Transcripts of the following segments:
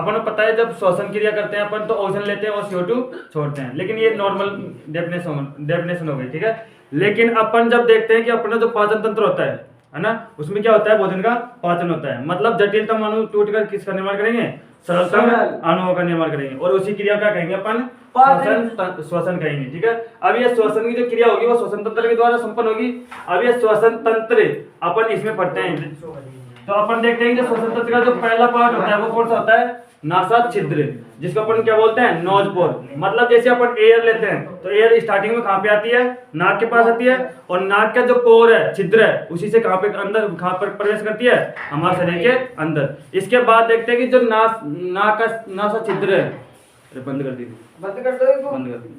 अपन को पता है जब श्वसन क्रिया करते हैं अपन तो ऑक्सीजन लेते हैं और CO2 छोड़ते हैं, लेकिन ये नॉर्मल डेफिनेशन हो गई, ठीक है। लेकिन अपन जब देखते हैं कि अपना जो पाचन तंत्र होता है ना, उसमें क्या होता है, भोजन का पाचन होता है। मतलब जटिलतम अणु टूटकर किसका निर्माण करेंगे, सरलतम अणुओं का निर्माण करेंगे, और उसी क्रिया का कहेंगे अपन श्वसन कहेंगे, ठीक है। अब ये श्वसन की जो क्रिया होगी वो श्वसन तंत्र के द्वारा संपन्न होगी। अब ये श्वसन तंत्र अपन इसमें पढ़ते हैं, तो अपन देखते हैं कि श्वसन तंत्र का जो पहला पार्ट होता है वो कौन सा होता है, नासा छिद्र, जिसको अपन क्या बोलते हैं, नोज पोर। मतलब जैसे अपन एयर लेते हैं तो एयर स्टार्टिंग में कहाँ पे आती है, नाक के पास आती है, और नाक का जो पोर है, छिद्र है, उसी से कहाँ पे अंदर कहाँ पर प्रवेश करती है, हमारे शरीर के अंदर। इसके बाद देखते हैं कि जो नाक का नासा छिद्र है, बंद कर दी, बंद कर दी,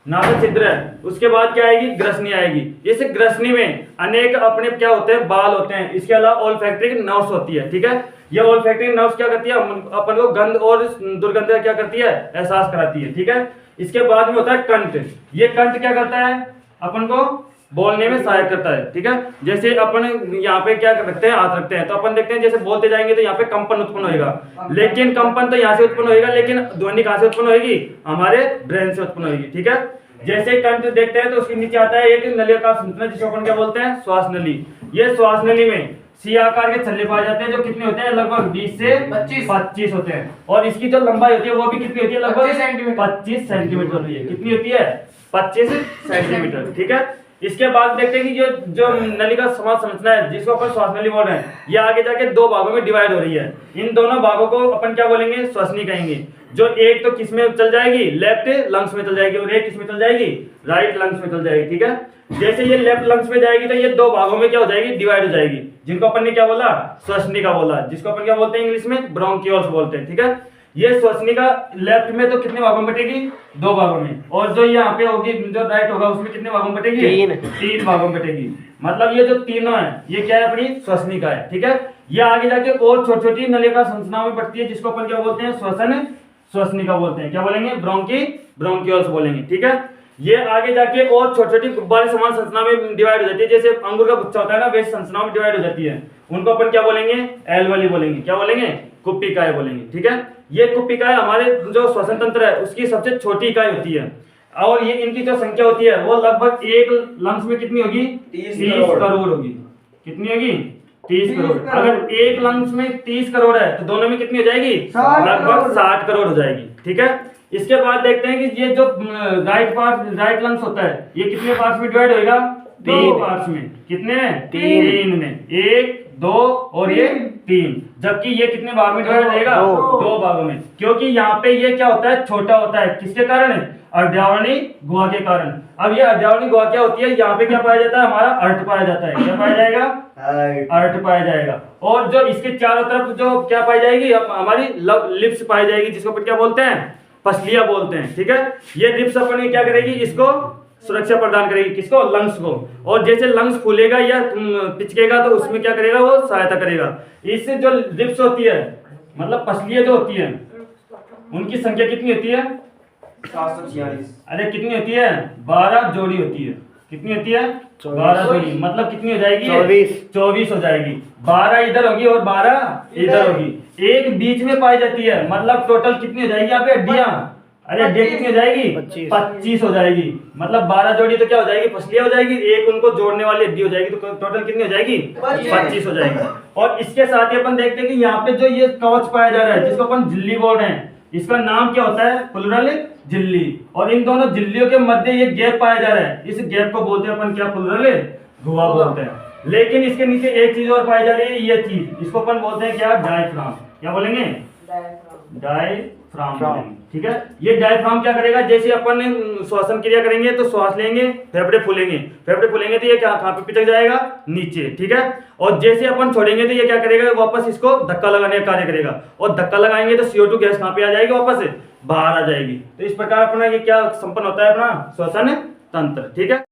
नासा छिद्र है, उसके बाद क्या आएगी, ग्रसनी आएगी। इस ग्रसनी में अनेक अपने क्या होते हैं, बाल होते हैं। इसके अलावा ओल्फैक्टरी नर्व्स होती है, ठीक है। ये ओल्फैक्टरी नर्व्स क्या करती है, अपन को गंध और दुर्गंध क्या करती है, एहसास कराती है, ठीक है। इसके बाद में होता है कंठ। ये कंठ क्या करता है, अपन को बोलने में सहायक करता है, ठीक है। जैसे अपन यहाँ पे क्या रखते हैं, हाथ रखते हैं, तो अपन देखते हैं जैसे बोलते जाएंगे तो यहाँ पे कंपन उत्पन्न होगा, लेकिन कंपन तो यहाँ से उत्पन्न होगा, लेकिन ध्वनि कहाँ से उत्पन्न होगी, हमारे ब्रेन से उत्पन्न होगी, ठीक है। जैसे कंठ देखते हैं तो उसके नीचे आता है एक नलिका संरचना, जिसको अपन क्या बोलते हैं, श्वास नली। ये श्वास नली में सी आकार के छल्ले पाए जाते हैं, जो कितने होते हैं, लगभग 20 से 25 होते हैं। और इसकी जो लंबाई होती है वो भी कितनी होती है, लगभग 25 सेंटीमीटर होती है। कितनी होती है, 25 सेंटीमीटर, ठीक है। इसके बाद देखते हैं कि जो नलिका समाज संरचना है, जिसको अपन श्वास नली बोल रहे हैं, ये आगे जाके दो भागों में डिवाइड हो रही है। इन दोनों भागों को अपन क्या बोलेंगे, श्वसनी कहेंगे। जो एक तो किस में चल जाएगी, लेफ्ट लंग्स में चल जाएगी, और एक किस में चल जाएगी, राइट लंग्स में चल जाएगी, ठीक है। जैसे ये लेफ्ट लंग्स में जाएगी तो ये दो भागों में क्या हो जाएगी, डिवाइड हो जाएगी, जिनको अपन ने क्या बोला, श्वसनिका बोला, जिसको अपन क्या बोलते हैं इंग्लिश में, ब्रोंकियोल्स बोलते हैं, ठीक है। ये श्वसनिका लेफ्ट में तो कितने भागों में बटेगी, 2 भागों में, और जो यहाँ पे होगी, जो राइट होगा, उसमें कितने भागों में बटेगी, 3 भागों में बटेगी। मतलब ये जो तीनों है, ये क्या है, अपनी श्वसनिका है, ठीक है। ये आगे जाके और छोटी छोटी नलिका संरचनाओं में बढ़ती है, जिसको अपन क्या बोलते हैं, श्वसनिका बोलते हैं। क्या बोलेंगे, ब्रोंकियोल्स बोलेंगे, ठीक है। ये आगे जाके और छोटी छोटी गुब्बारे समान संरचना में डिवाइड हो जाती है। जैसे अंगूर का गुच्छा होता है ना, वैसे संरचनाओं में डिवाइड हो जाती है। उनको अपन क्या बोलेंगे, एल्वेली बोलेंगे। क्या बोलेंगे, कुप्पिकाएं बोलेंगे, ठीक है। ये कुप्पिकाएं हमारे जो श्वसन तंत्र है उसकी सबसे छोटी इकाई होती है, और ये इनकी जो संख्या होती है वो लगभग एक लंग्स में कितनी होगी, 30 करोड़ होगी। कितनी होगी, 30 करोड़। अगर एक लंग्स में 30 करोड़ है तो दोनों में कितनी हो जाएगी, लगभग 60 करोड़ हो जाएगी, ठीक है। इसके बाद देखते हैं कि ये जो राइट लंग्स होता है, ये कितने पार्ट्स में डिवाइड होगा, 3 पार्ट्स में। कितने, 3 में, 1, 2 और ये 3। जबकि ये कितने भाग में डिवाइड रहेगा, 2 भागों में, क्योंकि यहाँ पे ये क्या होता है, छोटा होता है। किसके कारण, अर्धावरणी गुहा के कारण। अब ये अर्धावरणी गुहा क्या होती है, यहाँ पे क्या पाया जाता है, हमारा अर्थ पाया जाता है। क्या पाया जाएगा, अर्थ पाया जाएगा। और जो इसके चारों तरफ जो क्या पाई जाएगी, हमारी लिप्स पाई जाएगी, जिसको अपन क्या बोलते हैं, पसलियां बोलते हैं, ठीक है। ये लिप्स अपन क्या करेगी, इसको सुरक्षा प्रदान करेगी, किसको, लंग्स को। और जैसे लंग्स फूलेगा या पिचकेगा तो उसमें क्या करेगा, वो सहायता करेगा। इससे जो लिप्स होती है, मतलब पसलियां जो होती है, उनकी संख्या कितनी होती है, 746। अरे कितनी होती है, 12 जोड़ी होती है। कितनी होती है, 12 जोड़ी। मतलब कितनी हो जाएगी, 24 हो जाएगी। 12 इधर होगी और 12 इधर होगी, एक बीच में पाई जाती है। मतलब टोटल कितनी हो जाएगी यहाँ पे हड्डियां, अरे हड्डियां कितनी हो जाएगी, 25 हो जाएगी। मतलब 12 जोड़ी तो क्या हो जाएगी, पसलियां हो जाएगी, एक उनको जोड़ने वाली हड्डी हो जाएगी, तो टोटल कितनी हो जाएगी, 25 हो जाएगी। और इसके साथ ही अपन देखते हैं कि यहाँ पे जो ये कवच पाया जा रहा है, जिसको अपन झिल्ली बोल रहे हैं, इसका नाम क्या होता है, प्लूरल झिल्ली। और इन दोनों झिल्लियों के मध्य ये गैप पाया जा रहा है, इस गैप को बोलते हैं अपन क्या, प्लूरल गुहा बोलते हैं। लेकिन इसके नीचे एक चीज और पाई जा रही है, ये चीज, इसको अपन बोलते हैं क्या, डायफ्राम। क्या बोलेंगे, डायफ्राम बोलेंगे, ठीक है। ये डायफ्राम क्या करेगा, जैसे अपन श्वसन क्रिया करेंगे तो श्वास लेंगे, फेफड़े फूलेंगे, फेफड़े फूलेंगे तो ये क्या, कहाँ पे पिचक जाएगा, नीचे, ठीक है। और जैसे अपन छोड़ेंगे तो ये क्या करेगा, वापस इसको धक्का लगाने का कार्य करेगा, और धक्का लगाएंगे तो CO2 गैस कहाँ पे आ जाएगी, वापस बाहर आ जाएगी। तो इस प्रकार अपना ये क्या संपन्न होता है, अपना श्वसन तंत्र, ठीक है।